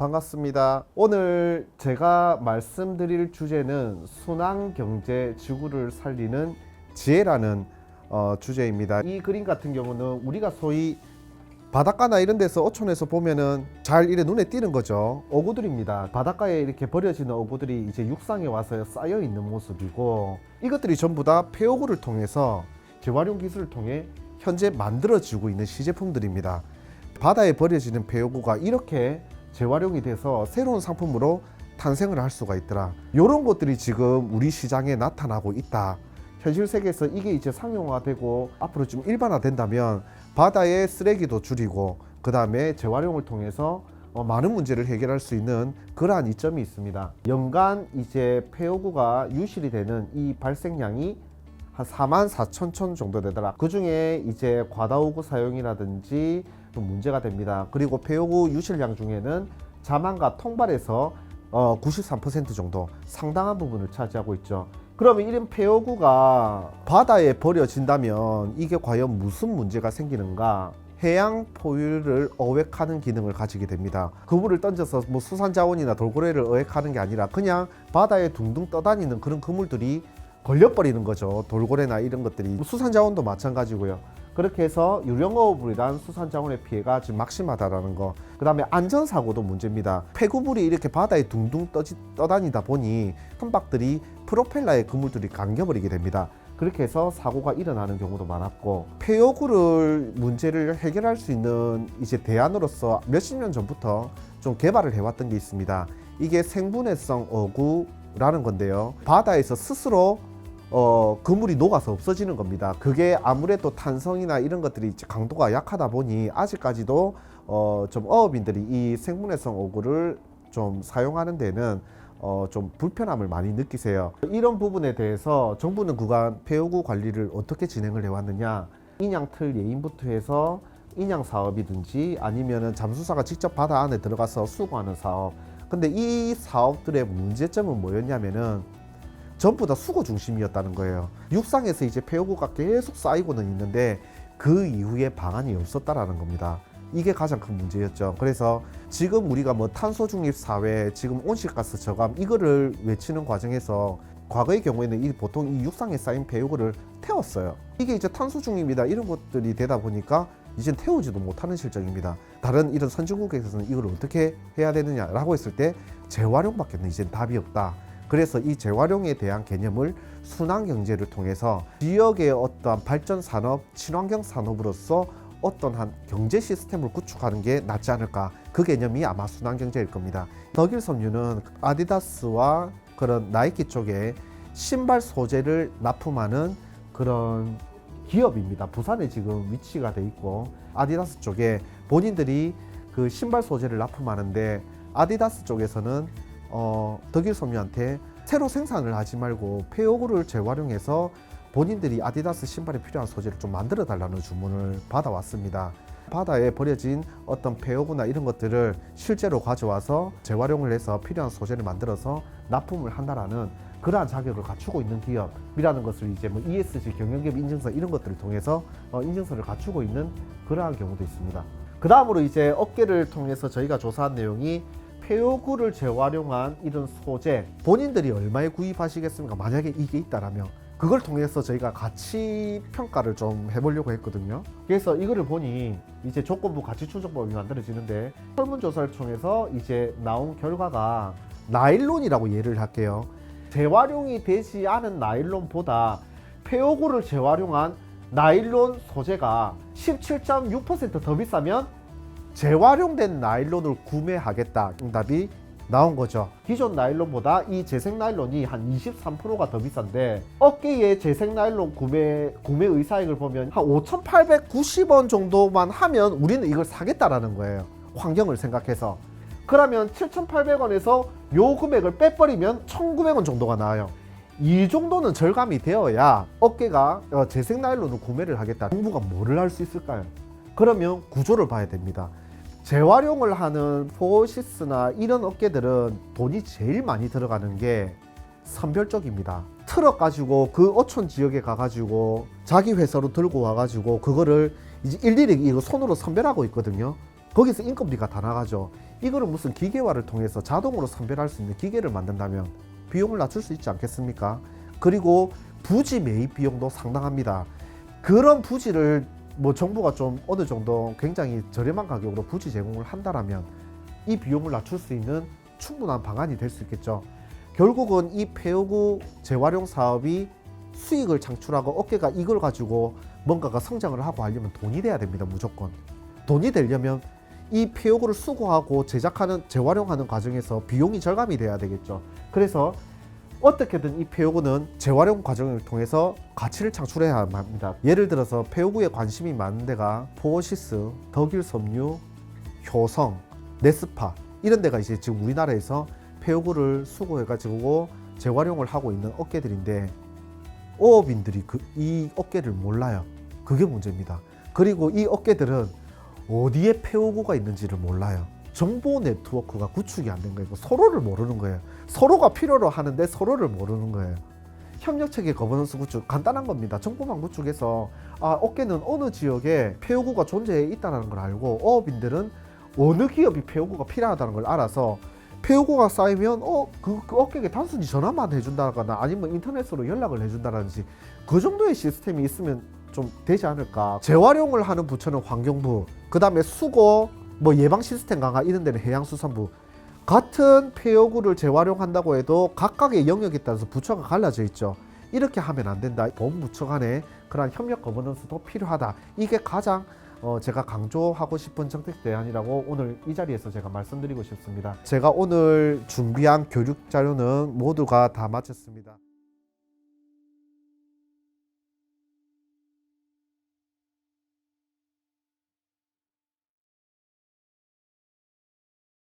반갑습니다. 오늘 제가 말씀드릴 주제는 순환경제 지구를 살리는 지혜라는 주제입니다. 이 그림 같은 경우는 우리가 소위 바닷가나 이런 데서 어촌에서 보면은 잘 이래 눈에 띄는 거죠. 어구들입니다. 바닷가에 이렇게 버려지는 어구들이 이제 육상에 와서 쌓여 있는 모습이고, 이것들이 전부 다 폐어구를 통해서 재활용 기술을 통해 현재 만들어지고 있는 시제품들입니다. 바다에 버려지는 폐어구가 이렇게 재활용이 돼서 새로운 상품으로 탄생을 할 수가 있더라. 이런 것들이 지금 우리 시장에 나타나고 있다. 현실 세계에서 이게 이제 상용화되고 앞으로 좀 일반화된다면 바다의 쓰레기도 줄이고 그 다음에 재활용을 통해서 많은 문제를 해결할 수 있는 그러한 이점이 있습니다. 연간 이제 폐어구가 유실이 되는 이 발생량이 한 44,000톤 정도 되더라. 그 중에 이제 과다오구 사용이라든지 좀 문제가 됩니다. 그리고 폐어구 유실량 중에는 자만과 통발에서 93% 정도 상당한 부분을 차지하고 있죠. 그러면 이런 폐어구가 바다에 버려진다면 이게 과연 무슨 문제가 생기는가? 해양 포유를 어획하는 기능을 가지게 됩니다. 그물을 던져서 뭐 수산자원이나 돌고래를 어획하는 게 아니라 그냥 바다에 둥둥 떠다니는 그런 그물들이 걸려버리는 거죠. 돌고래나 이런 것들이. 수산자원도 마찬가지고요. 그렇게 해서 유령어업으로 인한 수산자원의 피해가 지금 막심하다라는 거. 그 다음에 안전사고도 문제입니다. 폐구물이 이렇게 바다에 둥둥 떠다니다 보니 선박들이 프로펠러의 그물들이 감겨버리게 됩니다. 그렇게 해서 사고가 일어나는 경우도 많았고, 폐어구를 문제를 해결할 수 있는 이제 대안으로서 몇십 년 전부터 좀 개발을 해왔던 게 있습니다. 이게 생분해성 어구라는 건데요. 바다에서 스스로 그물이 녹아서 없어지는 겁니다. 그게 아무래도 탄성이나 이런 것들이 강도가 약하다 보니 아직까지도 좀 어업인들이 이 생분해성 어구를 좀 사용하는 데는 좀 불편함을 많이 느끼세요. 이런 부분에 대해서 정부는 그간 폐어구 관리를 어떻게 진행을 해왔느냐, 인양틀 예인부터 해서 인양 사업이든지 아니면은 잠수사가 직접 바다 안에 들어가서 수거하는 사업. 근데 이 사업들의 문제점은 뭐였냐면은 전부 다 수거 중심이었다는 거예요. 육상에서 이제 폐어구가 계속 쌓이고는 있는데 그 이후에 방안이 없었다라는 겁니다. 이게 가장 큰 문제였죠. 그래서 지금 우리가 뭐 탄소 중립 사회, 지금 온실가스 저감 이거를 외치는 과정에서 과거의 경우에는 보통 이 육상에 쌓인 폐어구를 태웠어요. 이게 이제 탄소 중립이다 이런 것들이 되다 보니까 이젠 태우지도 못하는 실정입니다. 다른 이런 선진국에서는 이걸 어떻게 해야 되느냐라고 했을 때 재활용밖에는 이젠 답이 없다. 그래서 이 재활용에 대한 개념을 순환경제를 통해서 지역의 어떤 발전 산업, 친환경 산업으로서 어떤 한 경제 시스템을 구축하는 게 낫지 않을까. 그 개념이 아마 순환경제일 겁니다. 덕일섬유는 아디다스와 그런 나이키 쪽에 신발 소재를 납품하는 그런 기업입니다. 부산에 지금 위치가 돼 있고, 아디다스 쪽에 본인들이 그 신발 소재를 납품하는데 아디다스 쪽에서는 덕일섬유한테 새로 생산을 하지 말고 폐어구를 재활용해서 본인들이 아디다스 신발에 필요한 소재를 좀 만들어 달라는 주문을 받아왔습니다. 바다에 버려진 어떤 폐어구나 이런 것들을 실제로 가져와서 재활용을 해서 필요한 소재를 만들어서 납품을 한다라는 그러한 자격을 갖추고 있는 기업이라는 것을 이제 뭐 ESG 경영기업 인증서 이런 것들을 통해서 인증서를 갖추고 있는 그러한 경우도 있습니다. 그 다음으로 이제 업계를 통해서 저희가 조사한 내용이 폐어구를 재활용한 이런 소재 본인들이 얼마에 구입하시겠습니까? 만약에 이게 있다라면 그걸 통해서 저희가 가치 평가를 좀 해보려고 했거든요. 그래서 이거를 보니 이제 조건부 가치추정법이 만들어지는데 설문조사를 통해서 이제 나온 결과가 나일론이라고 예를 할게요. 재활용이 되지 않은 나일론보다 폐어구를 재활용한 나일론 소재가 17.6% 더 비싸면 재활용된 나일론을 구매하겠다. 응답이 나온 거죠. 기존 나일론보다 이 재생 나일론이 한 23%가 더 비싼데 업계의 재생 나일론 구매 의사액을 보면 한 5,890원 정도만 하면 우리는 이걸 사겠다라는 거예요. 환경을 생각해서. 그러면 7,800원에서 요 금액을 빼버리면 1,900원 정도가 나와요. 이 정도는 절감이 되어야 업계가 재생 나일론을 구매를 하겠다. 정부가 뭐를 할 수 있을까요? 그러면 구조를 봐야 됩니다. 재활용을 하는 포시스나 이런 업계들은 돈이 제일 많이 들어가는 게 선별 쪽입니다. 트럭 가지고 그 어촌 지역에 가가지고 자기 회사로 들고 와가지고 그거를 이제 일일이 이거 손으로 선별하고 있거든요. 거기서 인건비가 다 나가죠. 이거를 무슨 기계화를 통해서 자동으로 선별할 수 있는 기계를 만든다면 비용을 낮출 수 있지 않겠습니까? 그리고 부지 매입 비용도 상당합니다. 그런 부지를 뭐 정부가 좀 어느 정도 굉장히 저렴한 가격으로 부지 제공을 한다라면 이 비용을 낮출 수 있는 충분한 방안이 될 수 있겠죠. 결국은 이 폐허구 재활용 사업이 수익을 창출하고 업계가 이걸 가지고 뭔가가 성장을 하고 하려면 돈이 돼야 됩니다. 무조건 돈이 되려면 이 폐허구를 수거하고 제작하는 재활용하는 과정에서 비용이 절감이 돼야 되겠죠. 그래서 어떻게든 이 폐허구는 재활용 과정을 통해서 가치를 창출해야 합니다. 예를 들어서 폐허구에 관심이 많은 데가 포어시스, 덕일섬유, 효성, 네스파 이런 데가 이제 지금 우리나라에서 폐허구를 수거해가지고 재활용을 하고 있는 업계들인데 어업인들이 이 업계를 몰라요. 그게 문제입니다. 그리고 이 업계들은 어디에 폐허구가 있는지를 몰라요. 정보 네트워크가 구축이 안 된 거예요. 서로를 모르는 거예요. 서로가 필요로 하는데 서로를 모르는 거예요. 협력체계 거버넌스 구축 간단한 겁니다. 정보망 구축해서 업계는 어느 지역에 폐허구가 존재해 있다는 걸 알고 어업인들은 어느 기업이 폐허구가 필요하다는 걸 알아서 폐허구가 쌓이면 그 업계에 단순히 전화만 해준다거나 아니면 인터넷으로 연락을 해준다든지 그 정도의 시스템이 있으면 좀 되지 않을까. 재활용을 하는 부처는 환경부, 그 다음에 수거 뭐 예방 시스템 강화 이런 데는 해양수산부. 같은 폐허구를 재활용한다고 해도 각각의 영역에 따라서 부처가 갈라져 있죠. 이렇게 하면 안 된다. 본부처 간의 그런 협력 거버넌스도 필요하다. 이게 가장 제가 강조하고 싶은 정책 대안이라고 오늘 이 자리에서 제가 말씀드리고 싶습니다. 제가 오늘 준비한 교육 자료는 모두가 다 마쳤습니다.